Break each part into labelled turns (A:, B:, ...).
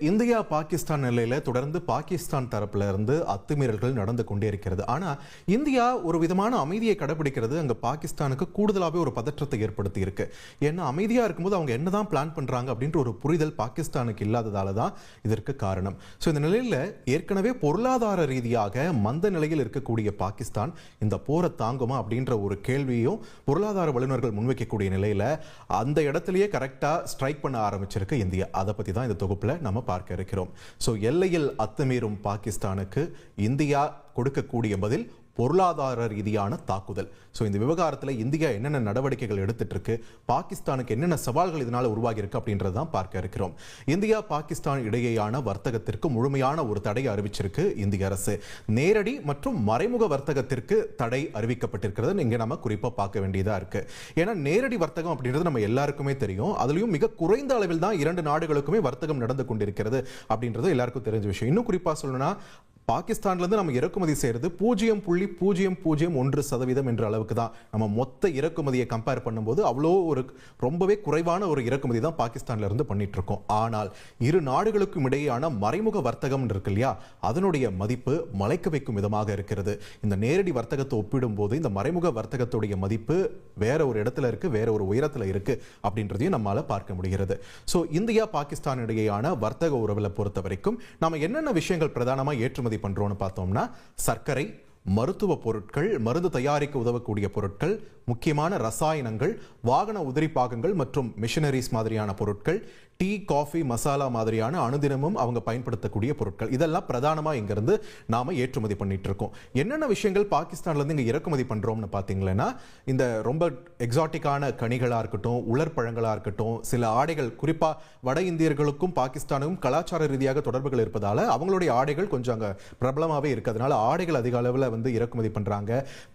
A: India Pakistan நிலையில தொடர்ந்து பாகிஸ்தான் தரப்புல இருந்து அத்துமீறல்கள் நடந்து கொண்டே இருக்கிறது. ஆனா இந்தியா ஒரு விதமான அமைதியை கடைபிடிக்கிறது அங்க பாகிஸ்தானுக்கு கூடுதலாகவே ஒரு பதற்றத்தை ஏற்படுத்தி இருக்கு. ஏன்னா அமைதியா இருக்கும்போது அவங்க என்னதான் பிளான் பண்றாங்க அப்படின்ற ஒரு புரிதல் பாகிஸ்தானுக்கு இல்லாததால தான் இதற்கு காரணம். ஸோ இந்த நிலையில ஏற்கனவே பொருளாதார ரீதியாக மந்த நிலையில் இருக்கக்கூடிய பாகிஸ்தான் இந்த போரை தாங்குமா அப்படின்ற ஒரு கேள்வியும் பொருளாதார வல்லுநர்கள் முன்வைக்கக்கூடிய நிலையில அந்த இடத்திலேயே கரெக்டா ஸ்ட்ரைக் பண்ண ஆரம்பிச்சிருக்கு இந்தியா. அதை பத்தி தான் இந்த தொகுப்புல நம்ம பார்க்க இருக்கிறோம். சோ எல்லையில் அத்துமீறும் பாகிஸ்தானுக்கு இந்தியா கொடுக்கக்கூடிய பதில் பொருளாதார ரீதியான தாக்குதல். ஸோ இந்த விவகாரத்தில் இந்தியா என்னென்ன நடவடிக்கைகள் எடுத்துட்டு இருக்கு, பாகிஸ்தானுக்கு என்னென்ன சவால்கள் இதனால் உருவாகி இருக்கு அப்படின்றது தான் பார்க்க இருக்கிறோம். இந்தியா பாகிஸ்தான் இடையேயான வர்த்தகத்திற்கு முழுமையான ஒரு தடை அறிவிச்சிருக்கு இந்திய அரசு. நேரடி மற்றும் மறைமுக வர்த்தகத்திற்கு தடை அறிவிக்கப்பட்டிருக்கிறது இங்க நம்ம குறிப்பா பார்க்க வேண்டியதா இருக்கு. ஏன்னா நேரடி வர்த்தகம் அப்படின்றது நம்ம எல்லாருக்குமே தெரியும். அதுலயும் மிக குறைந்த அளவில் தான் இரண்டு நாடுகளுக்குமே வர்த்தகம் நடந்து கொண்டிருக்கிறது அப்படின்றது எல்லாருக்கும் தெரிஞ்ச விஷயம். இன்னும் குறிப்பா சொல்லணும்னா பாகிஸ்தான்ல இருந்து நம்ம இறக்குமதி செய்யறது 0.001% என்ற அளவுக்கு தான். நம்ம மொத்த இறக்குமதியை கம்பேர் பண்ணும்போது அவ்வளோ ஒரு ரொம்பவே குறைவான ஒரு இறக்குமதி தான் பாகிஸ்தான்ல இருந்து பண்ணிட்டு இருக்கோம். ஆனால் இரு நாடுகளுக்கும் இடையேயான மறைமுக வர்த்தகம் இருக்கு இல்லையா, அதனுடைய மதிப்பு மலைக்க வைக்கும் விதமாக இருக்கிறது. இந்த நேரடி வர்த்தகத்தை ஒப்பிடும் போது இந்த மறைமுக வர்த்தகத்துடைய மதிப்பு வேற ஒரு இடத்துல இருக்கு, வேற ஒரு உயரத்துல இருக்கு அப்படின்றதையும் நம்மால பார்க்க முடிகிறது. ஸோ இந்தியா பாகிஸ்தான் இடையேயான வர்த்தக உறவுகளை பொறுத்த வரைக்கும் நம்ம என்னென்ன விஷயங்கள் பிரதானமா ஏற்றுமதி பண்றோம்னு பார்த்தோம்னா, சர்க்கரை, மருத்துவ பொருட்கள், மருந்து தயாரிக்க உதவக்கூடிய பொருட்கள், முக்கியமான ரசாயனங்கள், வாகன உதிரி பாகங்கள் மற்றும் மிஷினரிஸ் மாதிரியான பொருட்கள், டீ, காஃபி, மசாலா மாதிரியான அனுதினமும் அவங்க பயன்படுத்தக்கூடிய பொருட்கள், இதெல்லாம் பிரதானமா இங்கிருந்து நாம ஏற்றுமதி பண்ணிட்டு இருக்கோம். என்னென்ன விஷயங்கள் பாகிஸ்தான்ல இருந்து இங்க இறக்குமதி பண்றோம்னு பாத்தீங்கன்னா, இந்த ரொம்ப எக்ஸாட்டிக்கான கனிகளா இருக்கட்டும், உலர்பழங்களா இருக்கட்டும், சில ஆடைகள், குறிப்பா வட இந்தியர்களுக்கும் பாகிஸ்தானுக்கும் கலாச்சார ரீதியாக தொடர்புகள் இருப்பதால அவங்களுடைய ஆடைகள் கொஞ்சம் அங்க பிரபலமாவே இருக்கு. அதனால ஆடைகள் அதிக அளவில் வந்து இறக்குமதி பண்றாங்க.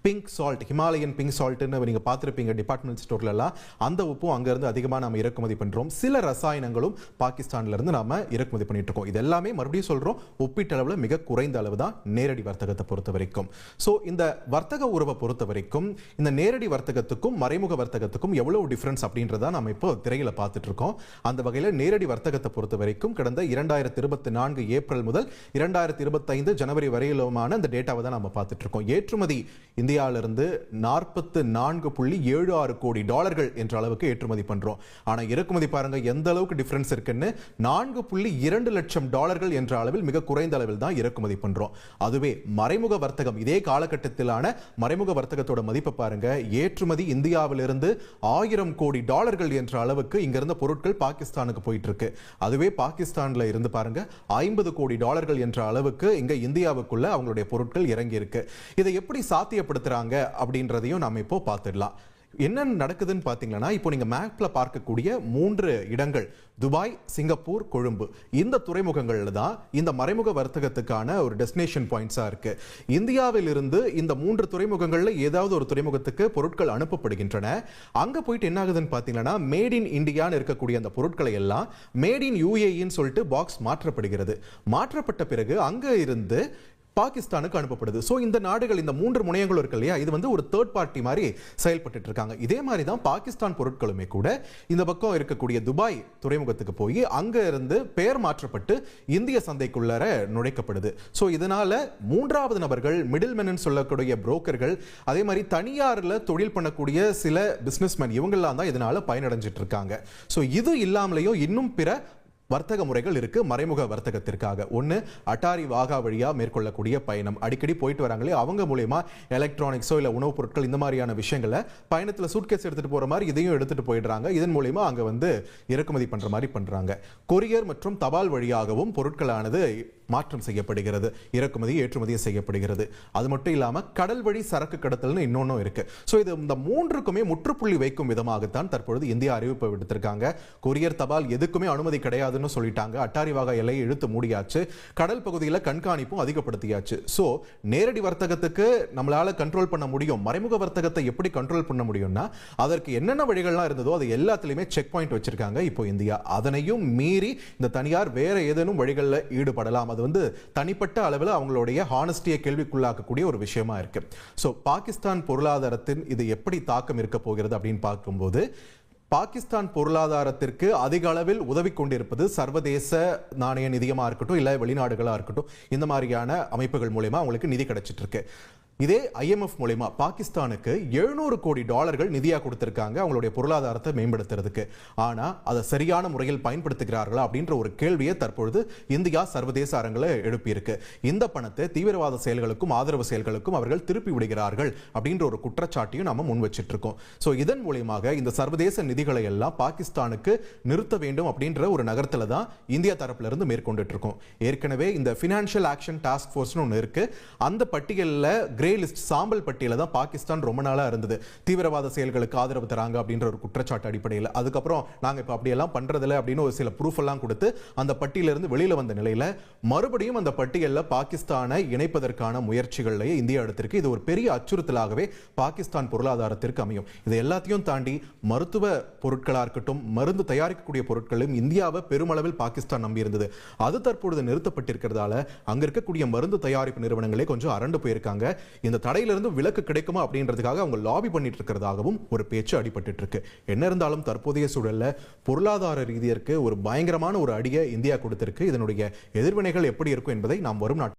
A: பிங்க் சால்ட், ஹிமாலயன் பிங்க் சால்ட்னு நீங்க பார்த்திருப்பீங்க டிபார்ட்மெண்ட் ஸ்டோர்ல எல்லாம், அந்த உப்பும் அங்க இருந்து அதிகமா நாம இறக்குமதி பண்றோம். சில ரசாயனங்களும் பாகிஸ்தான்ல இருந்து நாம இறக்குமதி பண்ணிட்டு இருக்கோம். இது எல்லாமே மறுபடியும் சொல்றோம், ஒப்பீட்டளவில் மிக குறைந்த அளவு தான் நேரடி வர்த்தகத்தை பொறுத்த வரைக்கும். சோ இந்த வர்த்தக உறவை பொறுத்த வரைக்கும் இந்த நேரடி வர்த்தகத்துக்கும் மறைமுக வர்த்தகத்துக்கும் எவ்வளவு டிஃபரன்ஸ் அப்படின்றத நம்ம இப்போ திரையில பார்த்துட்டு இருக்கோம். அந்த வகையில் நேரடி வர்த்தகத்தை பொறுத்த வரைக்கும் கடந்த 2024 ஏப்ரல் முதல் 2025 ஜனவரி வரையிலுமான இந்த டேட்டாவை தான் நம்ம பார்த்துட்டு இருக்கோம். ஏற்றுமதி இந்தியாவிலிருந்து 44.76 கோடி டாலர்கள் என்ற அளவுக்கு ஏற்றுமதி பண்றோம். ஆனா இறக்குமதி பாருங்க எந்த அளவுக்கு டிஃபரன்ஸ் இருக்குன்னு, 4.2 லட்சம் டாலர்கள் என்ற அளவில் மிக குறைந்த அளவில் தான் இறக்குமதி பண்றோம். அதுவே மறைமுக வர்த்தகம், இதே காலகட்டத்திலான மறைமுக வர்த்தகத்தோட மதிப்பை பாருங்க, ஏற்றுமதி இந்தியாவிலிருந்து 1000 கோடி டாலர்கள் என்ற அளவுக்கு இங்க இருந்த பொருட்கள் பாகிஸ்தானுக்கு போயிட்டு இருக்கு. அதுவே பாகிஸ்தான்ல இருந்து பாருங்க 50 கோடி டாலர்கள் என்ற அளவுக்கு இங்க இந்தியாவுக்குள்ள அவங்களுடைய பொருட்கள் இறங்கி இருக்கு. இதை எப்படி சாத்தியப்படுத்துறாங்க அப்படின்றதையும் நாம இப்போ பார்த்துடலாம். என்ன நடக்குதுன்னு பாத்தீங்கன்னா, இப்போ நீங்க மேப்ல பார்க்கக்கூடிய 3 இடங்கள், துபாய், சிங்கப்பூர், கொழும்பு, இந்த துறைமுகங்கள்ல தான் இந்த மறைமுக வர்த்தகத்துக்கான ஒரு டெஸ்டினேஷன் பாயிண்ட்ஸா இருக்கு. இந்தியாவில் இருந்து இந்த 3 துறைமுகங்கள்ல ஏதாவது ஒரு துறைமுகத்துக்கு பொருட்கள் அனுப்பப்படுகின்றன. அங்க போயிட்டு என்ன ஆகுதுன்னு பாத்தீங்கன்னா, மேட் இன் இந்தியான்னு இருக்கக்கூடிய அந்த பொருட்களை எல்லாம் மேட் இன் யூஏஇன்னு சொல்லிட்டு பாக்ஸ் மாற்றப்படுகிறது. மாற்றப்பட்ட பிறகு அங்க இருந்து பாகிஸ்தானுக்கு அனுப்பப்படுது. சோ இந்த நாடுகள், இந்த 3 முனையங்கள் இருக்கு இல்லையா, இது வந்து ஒரு தேர்ட் பார்ட்டி மாதிரி செயல்பட்டு இருக்காங்க. இதே மாதிரி தான் பாகிஸ்தான் பொருட்களுமே கூட இந்த பக்கம் இருக்கக்கூடிய துபாய் துறைமுகத்துக்கு போய் அங்க இருந்து பெயர் மாற்றப்பட்டு இந்திய சந்தைக்குள்ளார நுழைக்கப்படுது. சோ இதனால மூன்றாவது நபர்கள், மிடில் மேன் சொல்லக்கூடிய புரோக்கர்கள், அதே மாதிரி தனியார்ல தொழில் பண்ணக்கூடிய சில பிசினஸ்மேன், இவங்கெல்லாம் தான் இதனால பயனடைஞ்சிட்டு இருக்காங்க. சோ இது இல்லாமலேயும் இன்னும் பிற வர்த்தக முறைகள் இருக்கு மறைமுக வர்த்தகத்திற்காக. ஒன்னு அட்டாரி வாகா வழியா மேற்கொள்ளக்கூடிய பயணம், அடிக்கடி போயிட்டு வராங்களே அவங்க மூலமா எலக்ட்ரானிக்ஸோ இல்ல உணவுப் பொருட்கள் இந்த மாதிரியான விஷயங்களை பயணத்துல சூட்கேஸ் எடுத்துட்டு போற மாதிரி இதையும் எடுத்துட்டு போயிடுறாங்க. இதன் மூலமா அங்க வந்து இறக்குமதி பண்ற மாதிரி பண்றாங்க. கொரியர் மற்றும் தபால் வழியாகவும் பொருட்களானது மாற்றம் செய்யப்படுகிறது, இறக்குமதி ஏற்றுமதியும் செய்யப்படுகிறது. அது மட்டும் இல்லாம கடல் வழி சரக்கு கடத்தல்னு இன்னொன்னும் இருக்கு. சோ இது இந்த 3க்குமே முற்றுப்புள்ளி வைக்கும் விதமாகத்தான் தற்பொழுது இந்தியா அறிவிப்பு விடுத்திருக்காங்க. கொரியர், தபால் எதுக்குமே அனுமதி கிடையாதுன்னு சொல்லிட்டாங்க. அட்டாரி வாகா எல்லையை இழுத்து மூடியாச்சு. கடல் பகுதியில் கண்காணிப்பும் அதிகப்படுத்தியாச்சு. சோ நேரடி வர்த்தகத்துக்கு நம்மளால கண்ட்ரோல் பண்ண முடியும். மறைமுக வர்த்தகத்தை எப்படி கண்ட்ரோல் பண்ண முடியும்னா, அதற்கு என்னென்ன வழிகள்லாம் இருந்ததோ அது எல்லாத்துலயுமே செக் பாயிண்ட் வச்சிருக்காங்க இப்போ இந்தியா. அதனையும் மீறி இந்த தனியார் வேற ஏதேனும் வழிகளில் ஈடுபடலாம். அது வந்து தனிப்பட்ட அளவில் அவங்களுடைய ஹானஸ்டியை கேள்விக்குள்ளாக்கக்கூடிய ஒரு விஷயமா இருக்கு. சோ பாகிஸ்தான் பொருளாதாரத்தின் இது எப்படி தாக்கம் இருக்க போகிறது அப்படின்னு பார்க்கும்போது, பாகிஸ்தான் பொருளாதாரத்திற்கு அதிக அளவில் உதவி கொண்டிருப்பது சர்வதேச நாணய நிதியமா இருக்கட்டும், இல்ல வெளிநாடுகளா இருக்கட்டும், இந்த மாதிரியான அமைப்புகள் மூலமா அவங்களுக்கு நிதி கிடைச்சிட்டு இருக்கு. இதே IMF மூலமா பாகிஸ்தானுக்கு 700 கோடி டாலர்கள் நிதியா கொடுத்திருக்காங்க அவங்களுடைய பொருளாதாரத்தை மேம்படுத்துறதுக்கு. ஆனா அதை சரியான முறையில் பயன்படுத்துகிறார்களா அப்படின்ற ஒரு கேள்வியை தற்பொழுது இந்தியா சர்வதேச அரங்கில் எழுப்பியிருக்கு. இந்த பணத்தை தீவிரவாத செயல்களுக்கும் ஆதரவு செயல்களுக்கும் அவர்கள் திருப்பி விடுகிறார்கள் அப்படின்ற ஒரு குற்றச்சாட்டையும் நாம முன் வச்சிட்டு இருக்கோம். சோ இதன் மூலமாக இந்த சர்வதேச நிதிகளை எல்லாம் பாகிஸ்தானுக்கு நிறுத்த வேண்டும் அப்படின்ற ஒரு நகரத்துல தான் இந்தியா தரப்புல இருந்து மேற்கொண்டுட்டு இருக்கோம். ஏற்கனவே இந்த ஃபினான்ஷியல் ஆக்ஷன் டாஸ்க் ஃபோர்ஸ்னு ஒன்று இருக்கு. அந்த பட்டியலில் கிரே லிஸ்ட் சாம்பல் பட்டியல தான் பாகிஸ்தான் ரொம்ப நாளா இருந்தது. தீவிரவாத செயல்களுக்கு ஆதரவு தராங்க அப்படின்ற ஒரு குற்றச்சாட்டு அடிப்படையில். அதுக்கப்புறம் நாங்க இப்ப அப்படியெல்லாம் பண்றதில்ல அப்படின்னு ஒரு சில ப்ரூஃப் எல்லாம் கொடுத்து அந்த பட்டியலிருந்து வெளியில வந்த நிலையில மறுபடியும் அந்த பட்டியலில் பாகிஸ்தானை இணைப்பதற்கான முயற்சிகளையே இந்தியா எடுத்திருக்கு. இது ஒரு பெரிய அச்சுறுத்தலாகவே பாகிஸ்தான் பொருளாதாரத்திற்கு அமையும். இது எல்லாத்தையும் தாண்டி மருத்துவ பொருட்களா இருக்கட்டும், மருந்து தயாரிக்கக்கூடிய பொருட்களும் இந்தியாவை பெருமளவில் பாகிஸ்தான் நம்பி இருந்தது. அது தற்பொழுது நிறுத்தப்பட்டிருக்கிறதால அங்க இருக்கக்கூடிய மருந்து தயாரிப்பு நிறுவனங்களே கொஞ்சம் அரண்டு போயிருக்காங்க. இந்த தடையிலிருந்து விலக்கு கிடைக்குமா அப்படின்றதுக்காக அவங்க லாபி பண்ணிட்டு இருக்கிறதாகவும் ஒரு பேச்சு அடிபட்டு இருக்கு. என்ன இருந்தாலும் தற்போதைய சூழல்ல பொருளாதார ரீதியிற்கு ஒரு பயங்கரமான ஒரு அடியை இந்தியா கொடுத்திருக்கு. இதனுடைய எதிர்வினைகள் எப்படி இருக்கும் என்பதை நாம் வரும் நாட்கள்